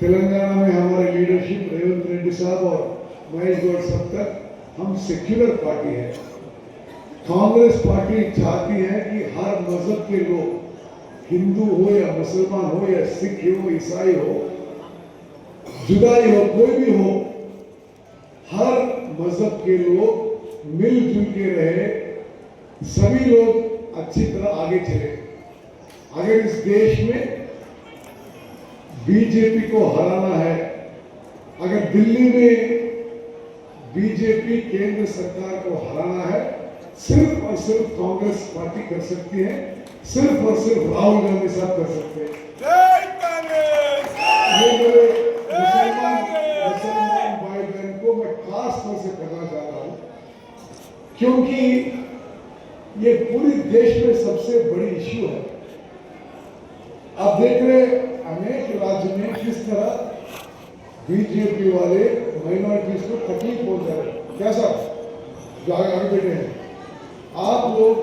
तेलंगाना में हमारे लीडरशिप रेवंत रेड्डी साहब और महेश गौड़ साहब तक हम सेक्युलर पार्टी है। कांग्रेस पार्टी चाहती है कि हर मजहब के लोग, हिंदू हो या मुसलमान हो या सिख हो, ईसाई हो, जुदाई हो, कोई भी हो, हर मजहब के लोग मिलजुल के रहे, सभी लोग अच्छी तरह आगे चले। अगर इस देश में बीजेपी को हराना है, अगर दिल्ली में बीजेपी केंद्र सरकार को हराना है, सिर्फ और सिर्फ कांग्रेस पार्टी कर सकती है, सिर्फ और सिर्फ राहुल गांधी साहब कर सकते हैं। ये मेरे मुसलमान भाई बहन को मैं खास तौर से कहना चाहता हूँ, क्योंकि ये पूरी देश में सबसे बड़ी इश्यू है। आप देख रहे अनेक राज्य में किस तरह बीजेपी वाले माइनॉरिटीज को तकलीफ पहुंचा रहे हैं। कैसा जो आगे बैठे हैं, आप लोग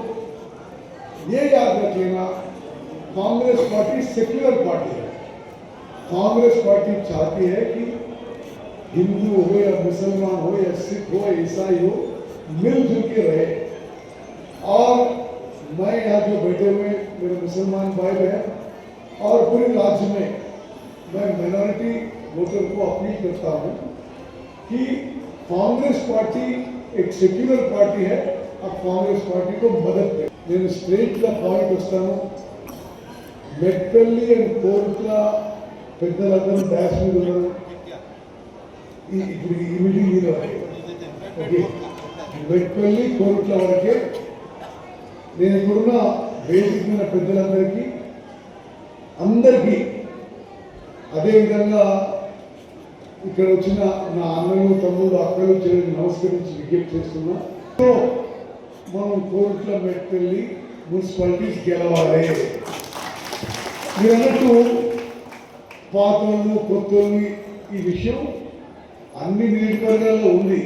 ये याद रख लेना, कांग्रेस पार्टी सेक्युलर पार्टी है। कांग्रेस पार्टी चाहती है कि हिंदू हो या मुसलमान हो या सिख हो या ईसाई हो, मिलजुल के रहे। और मैं यहाँ जो बैठे हुए मेरे मुसलमान भाई बहन और पूरे राज्य में मैं माइनॉरिटी वोटर को अपील करता हूँ कि कांग्रेस पार्टी एक सेक्युलर पार्टी है, अब कांग्रेस पार्टी को मदद करें। నేను స్ట్రైట్గా పాయింట్ వస్తాను. మెట్పల్లి అండ్ కోరుట్ల పెద్దలందరూ డాష్ మీద ఉన్నారు. ఇప్పుడు ఈ మీటింగ్ మీద ఓకే, మెట్పల్లి కోరుట్ల వరకే నేను ఇప్పుడున్న వేదిక మీద పెద్దలందరికీ అందరికీ, అదేవిధంగా ఇక్కడ వచ్చిన నా అన్నలు, తమ్ముడు, అక్కలు, చెల్లెలు నమస్కరించి విజ్ఞప్తి చేస్తున్నా. మనం కోర్టులో మెట్పల్లి మున్సిపాలిటీస్ గెలవాలి. మీరు అన్నట్టు పాతోళ్ళు, కొత్తోళ్ళు, ఈ విషయం అన్ని నియోజకవర్గాల్లో ఉంది,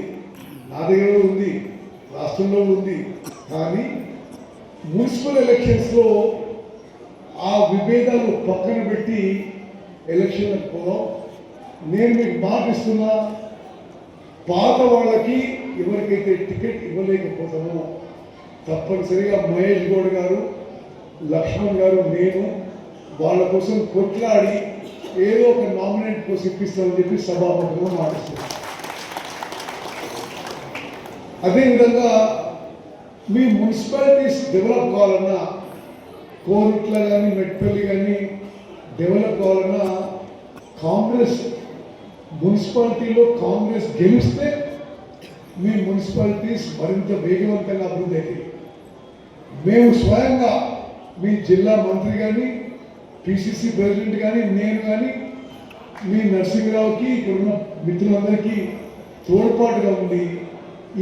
నా దగ్గర ఉంది, రాష్ట్రంలో ఉంది. కానీ మున్సిపల్ ఎలక్షన్స్లో ఆ విభేదాలు పక్కన పెట్టి ఎలక్షన్లకు పోదాం. నేను మీకు మాట ఇస్తున్నా, పాత వాళ్ళకి ఎవరికైతే టికెట్ ఇవ్వలేకపోతామో తప్పనిసరిగా మహేష్ గౌడ్ గారు, లక్ష్మణ్ గారు, నేను వాళ్ళ కోసం కొట్లాడి ఏదో ఒక నామినేట్ కోసం ఇప్పిస్తామని చెప్పి సభాపతిగా మాటిస్తున్నాను. అదేవిధంగా మీ మున్సిపాలిటీస్ డెవలప్ కావాలన్నా, కోరుట్ల కానీ మెట్పల్లి కానీ డెవలప్ కావాలన్నా కాంగ్రెస్ మున్సిపాలిటీలో కాంగ్రెస్ గెలిస్తే మీ మున్సిపాలిటీస్ మరింత వేగవంతంగా అభివృద్ధి అవుతాయి. మేము స్వయంగా మీ జిల్లా మంత్రి కానీ పిసిసి ప్రెసిడెంట్ కానీ నేను కానీ మీ నరసింహరావుకి ఇక్కడున్న మిత్రులందరికీ తోడ్పాటుగా ఉండి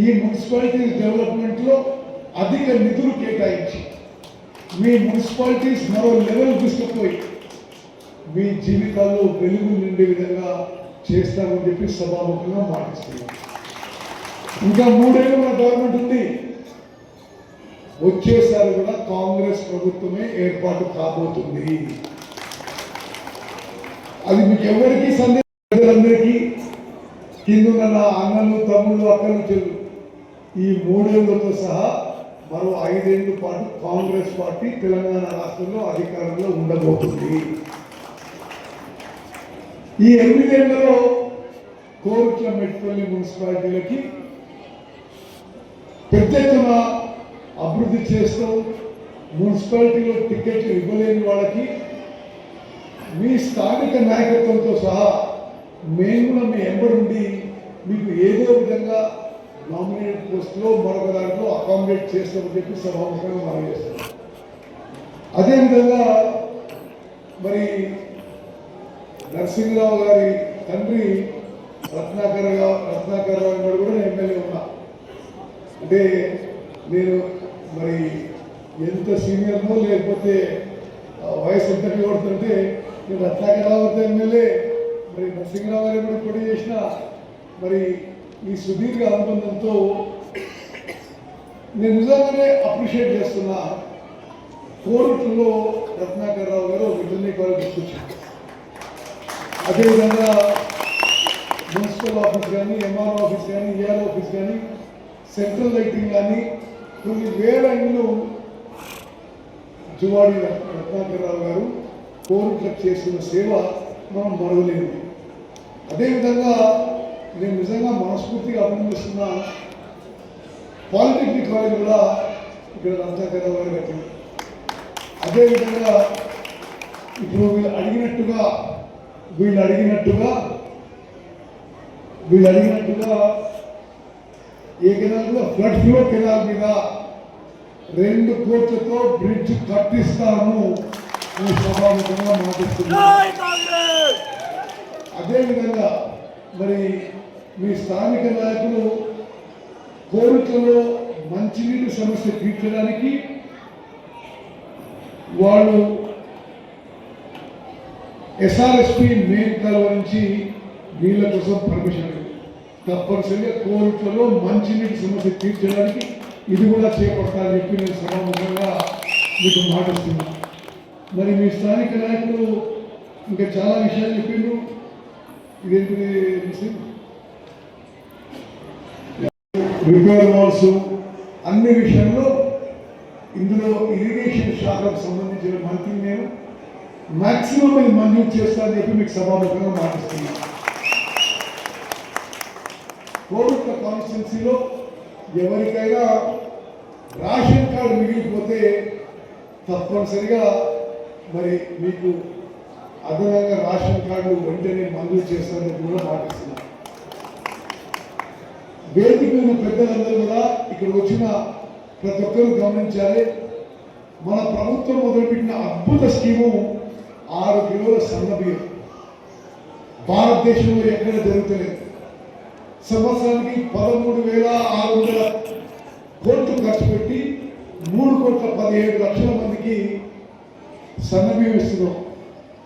ఈ మున్సిపాలిటీస్ డెవలప్మెంట్లో అధిక నిధులు కేటాయించి మీ మున్సిపాలిటీస్ మరో లెవెల్ తీసుకుపోయి మీ జీవితాల్లో వెలుగు నిండే విధంగా చేస్తామని చెప్పి సభాముఖంగా మాటిస్తున్నాం. ఇంకా 3 ఏళ్ళు మన గవర్నమెంట్ ఉంది. వచ్చేసారి కూడా కాంగ్రెస్ ప్రభుత్వమే ఏర్పాటు కాబోతుంది. అది మీకు ఎవరికి సందేహాలందరికీ కింద నా అన్నలు తమ్ముళ్ళు అక్కలు చెల్లు ఈ 3 ఏళ్లతో సహా మరో 5 ఏళ్ల పాటు కాంగ్రెస్ పార్టీ తెలంగాణ రాష్ట్రంలో అధికారంలో ఉండబోతుంది. ఈ 8 ఏళ్లలో కోరుట్ల మెట్పల్లి మున్సిపాలిటీలకి పెద్ద ఎత్తున అభివృద్ధి చేస్తూ మున్సిపాలిటీలో టికెట్లు ఇవ్వలేని వాళ్ళకి మీ స్థానిక నాయకత్వంతో సహా మేము కూడా మీ ఎంబడి మీకు ఏదో విధంగా నామినేటెడ్ పోస్టులో మరొక దాంట్లో అకామిడేట్ చేస్తామని చెప్పి సభాముఖంగా మనం చేస్తాం. అదేవిధంగా మరి నరసింహరావు గారి తండ్రి రత్నాకరరావు గారు కూడా నేను ఎమ్మెల్యే ఉన్నా. అంటే నేను మరి ఎంత సీనియర్నో లేకపోతే వయసు ఎంత కొడుతుంటే నేను రత్నాకరరావు గారితో ఎమ్మెల్యే, మరి నరసింహరావు గారు కూడా పోటీ చేసిన మరి ఈ సుదీర్ఘ అనుబంధంతో నేను నిజంగానే అప్రిషియేట్ చేస్తున్నా. కోరుట్లలో రత్నాకరరావు గారు వెటర్నరీ కాలేజ్ తీసుకొచ్చారు. అదేవిధంగా మున్సిపల్ ఆఫీస్ కానీ ఎంఆర్ఓ ఆఫీస్ కానీ ఏఆర్ ఆఫీస్ కానీ సెంట్రల్ లైటింగ్ కానీ కొన్ని వేల ఇళ్ళు జువాడి రత్నాకరరావు గారు కోరుట్లకు చేస్తున్న సేవ మనం మరవలేము. అదేవిధంగా నేను నిజంగా మనస్ఫూర్తిగా అభినందిస్తున్న పాలిటెక్నిక్ కాలేజ్ కూడా ఇక్కడ రత్నాకరరావు గారు కట్టింది. అదేవిధంగా ఇప్పుడు వీళ్ళు అడిగినట్టుగా ఏ కెనాల్ ఫ్లడ్ ఫ్లో కెనాల్ మీద 2 కోట్లతో బ్రిడ్జ్ కట్టిస్తాను ఈ సభాముఖంగా మాటిస్తున్నాను. అదేవిధంగా మరి మీ స్థానిక నాయకులు కోరికలో మంచినీటి సమస్య తీర్చడానికి వాళ్ళు ఎస్ఆర్ఎస్పి మెయిన్ కాలువ నుంచి నీళ్ళ కోసం పర్మిషన్ తప్పనిసరిగా కోరికలో మంచినీటి సమస్య తీర్చడానికి ఇది కూడా చేపట్టాలని చెప్పి నేను సభాముఖంగా మీకు మాటిస్తున్నాను. మరి మీ స్థానిక నాయకులు ఇంకా చాలా విషయాలు చెప్పిండ్రు. ఇదేంటిది రిపేర్ వాల్స్ అన్ని విషయంలో ఇందులో ఇరిగేషన్ శాఖకు సంబంధించిన మంత్రి నేను మాక్సిమం ఇది మంజూరు చేస్తానని చెప్పి మీకు సభాముఖంగా మాటిస్తున్నాను. కోరుట్ల కాన్స్టిట్యున్సీలో ఎవరికైనా రేషన్ కార్డు మిగిలిపోతే తప్పనిసరిగా మరి మీకు అదనంగా రేషన్ కార్డు వెంటనే మంజూరు చేస్తానని కూడా మాటిస్తున్నాను. వేదిక మీద పెద్దలందరూ కూడా ఇక్కడ వచ్చిన ప్రతి ఒక్కరూ గమనించాలి. మన ప్రభుత్వం మొదలుపెట్టిన అద్భుత స్కీము 6 కిలోల సన్నబియ్యం భారతదేశంలో ఎక్కడ జరుగుతలేదు. సంవత్సరానికి 13,600 కోట్లు ఖర్చు పెట్టి 3,17,00,000 మందికి సన్నబియ్యం ఇస్తున్నాం.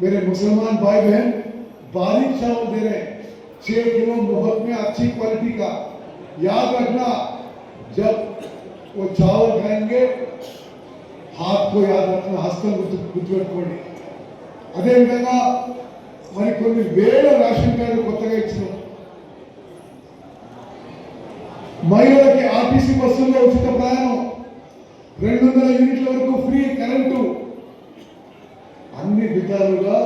मेरे मुसलमान भाई बहन बारीक चावल दे रहे हैं 6 किलो मुफ्त में अच्छी क्वालिटी का. याद रखना जब वो चावल खाएंगे हाथ को याद रखना, हस्तल गुर्तुपेట్టుకోండి. అదేవిధంగా మరి కొన్ని వేల రేషన్ కార్డు కొత్తగా ఇచ్చినాం. మహిళలకి ఆర్టీసీ బస్సుల్లో ఉచిత ప్రయాణం, 200 యూనిట్ల వరకు ఫ్రీ కరెంటు, అన్ని విధాలుగా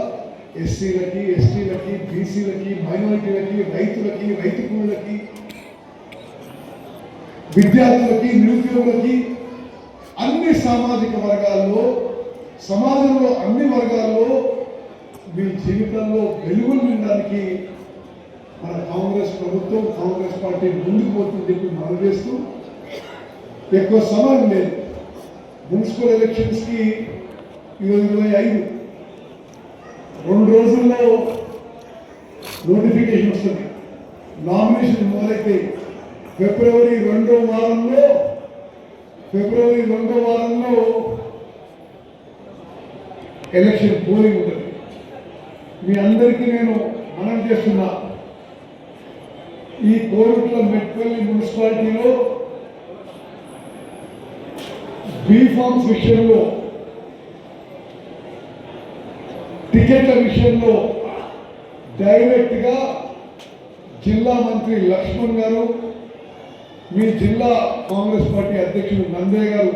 ఎస్సీలకి, ఎస్టీలకి, బీసీలకి, మైనారిటీలకి, రైతులకి, రైతు కూలీలకి, విద్యార్థులకి, నిరుద్యోగులకి, అన్ని సామాజిక వర్గాల్లో, సమాజంలో అన్ని వర్గాల్లో మీ జీవితంలో వెలుగులు నిండడానికి మన కాంగ్రెస్ ప్రభుత్వం కాంగ్రెస్ పార్టీ ముందుకు పోతుందని చెప్పి మనం చేస్తూ ఎక్కువ సమయం లేదు. మున్సిపల్ ఎలక్షన్స్కి 25 2 రోజుల్లో నోటిఫికేషన్ వస్తుంది. నామినేషన్ మొదలైతే ఫిబ్రవరి 2వ వారంలో ఎలక్షన్ పోలింగ్ ఉంటుంది. మీ అందరికీ నేను మనం చేస్తున్నా, ఈ కోరుట్ల మెట్పల్లి మున్సిపాలిటీలో బీఫామ్స్ విషయంలో, టికెట్ల విషయంలో డైరెక్ట్గా జిల్లా మంత్రి లక్ష్మణ్ గారు, మీ జిల్లా కాంగ్రెస్ పార్టీ అధ్యక్షుడు నందయ్య గారు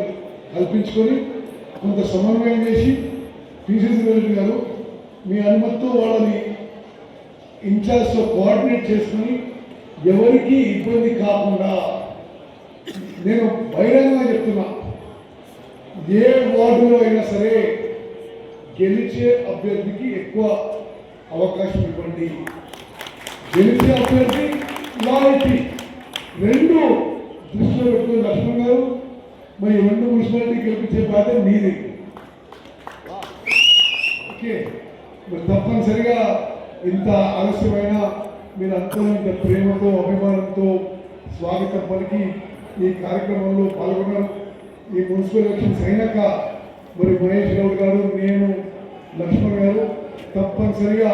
కల్పించుకొని కొంత సమన్వయం చేసి, పిసిసి ప్రెసిడెంట్ గారు మీ అనుమతితో వాళ్ళని ఇన్ఛార్జ్తో కోఆర్డినేట్ చేసుకుని ఎవరికి ఇబ్బంది కాకుండా, నేను బహిరంగంగా చెప్తున్నా, ఏ వార్డులో అయినా సరే గెలిచే అభ్యర్థికి ఎక్కువ అవకాశం ఇవ్వండి. గెలిచే అభ్యర్థి లాయల్టీ 2 దృష్టిలో పెట్టుకుని లక్ష్మణ్ గారు, మరి 2 మున్సిపాలిటీ గెలిపించే బాధ్యత మీది. ఓకే, మరి తప్పనిసరిగా ఇంత ఆలస్యమైన మీరంతా ఇంత ప్రేమతో అభిమానంతో స్వాగతం పలికి ఈ కార్యక్రమంలో పాల్గొన్నారు. ఈ మున్సిపల్ ఎలక్షన్స్ అయినాక మరి మహేష్ గౌడ్ గారు, నేను, లక్ష్మణ్ గారు తప్పనిసరిగా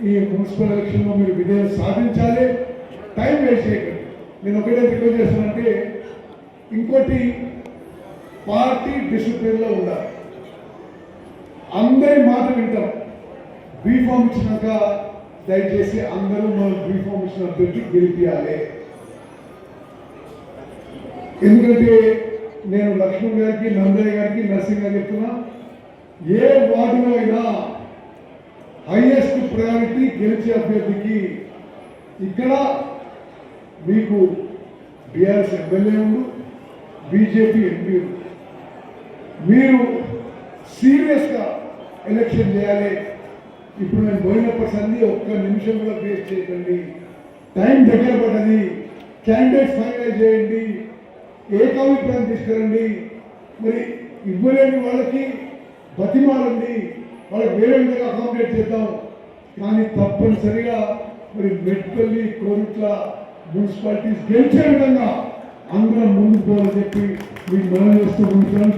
ఈ మున్సిపల్ ఎలక్షన్లో మీరు విజయం సాధించాలి. టైం వేస్ట్ చేయకండి. నేను ఒకటే రిక్వెస్ట్ చేస్తానంటే, ఇంకోటి పార్టీ డిసిప్లిన్లో ఉండాలి. అందరి మాట వింటాం. బీఫామ్ ఇచ్చినాక దయచేసి అందరూ మన బీఫామ్ ఇచ్చిన అభ్యర్థి గెలిపియాలి. ఎందుకంటే నేను లక్ష్మణ్ గారికి, నందయ్య గారికి, నర్సింగ్ గారికి చెప్తున్నా, ఏ వార్డులో అయినా హైయెస్ట్ ప్రయారిటీ గెలిచే అభ్యర్థికి. ఇక్కడ మీకు బీఆర్ఎస్ ఎమ్మెల్యే ఉండు, బీజేపీ ఎంపీ ఉండు. మీరు సీరియస్గా ఎలక్షన్ చేయాలి. ఇప్పుడు నేను పోయినప్పటి సంది 1 నిమిషం కూడా వేస్ట్ చేయకండి. టైం దగ్గర పడ్డది. క్యాండిడేట్స్ ఫైనలైజ్ చేయండి, ఏకాభిప్రాయం తీసుకురండి. మరి ఇవ్వలేని వాళ్ళకి బతిమాలండి, వాళ్ళకి వేరే విధంగా అకామిడేట్ చేద్దాం. కానీ తప్పనిసరిగా మరి మెట్పల్లి, కోరుట్ల మున్సిపాలిటీస్ గెలిచే విధంగా అందరం ముందుకు పోవాలని చెప్పి మీకు మనం చేస్తూ ఉంటాం.